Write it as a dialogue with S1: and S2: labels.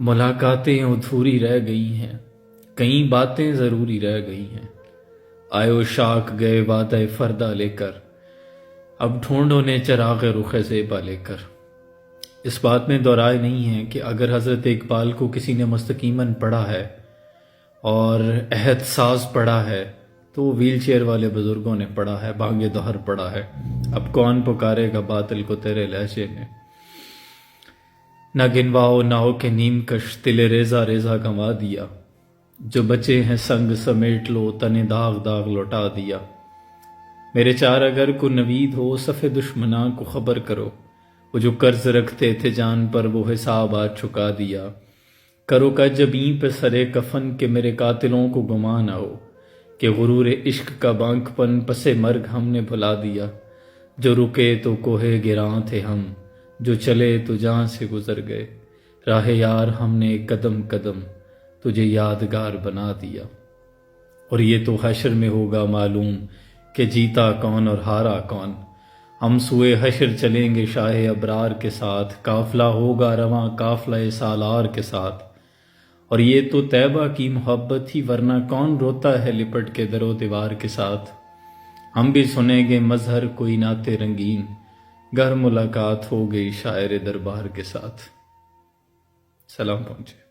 S1: ملاقاتیں ادھوری رہ گئی ہیں، کئی باتیں ضروری رہ گئی ہیں۔ آئے شاک گئے وعدہ فردہ لے کر، اب ڈھونڈو نے چراغ رخ زیبا لے کر۔ اس بات میں دو رائے نہیں ہے کہ اگر حضرت اقبال کو کسی نے مستقیماً پڑھا ہے اور عہد ساز پڑھا ہے تو وہ ویل چیئر والے بزرگوں نے پڑھا ہے، بانگ دہر پڑھا ہے۔ اب کون پکارے گا باطل کو تیرے لہجے میں؟ نہ گنواؤ ناؤ کے نیم کش تلے ریزہ ریزہ گنوا دیا، جو بچے ہیں سنگ سمیٹ لو تنے داغ داغ لوٹا دیا۔ میرے چار اگر کو نوید ہو صف دشمناں کو خبر کرو، وہ جو قرض رکھتے تھے جان پر وہ حساب آج چکا دیا۔ کرو کا جبیں پہ سرے کفن کہ میرے قاتلوں کو گمان نہ ہو، کہ غرور عشق کا بانک پن پس مرگ ہم نے بھلا دیا۔ جو رکے تو کوہ گراں تھے ہم، جو چلے تو جہاں سے گزر گئے، راہ یار ہم نے قدم قدم تجھے یادگار بنا دیا۔ اور یہ تو حشر میں ہوگا معلوم کہ جیتا کون اور ہارا کون۔ ہم سوئے حشر چلیں گے شاہ ابرار کے ساتھ، قافلہ ہوگا رواں قافلہ سالار کے ساتھ۔ اور یہ تو طیبہ کی محبت ہی، ورنہ کون روتا ہے لپٹ کے در و دیوار کے ساتھ۔ ہم بھی سنیں گے مظہر کوئی نعت رنگین، گر ملاقات ہو گئی شاعر دربار کے ساتھ۔ سلام پہنچے۔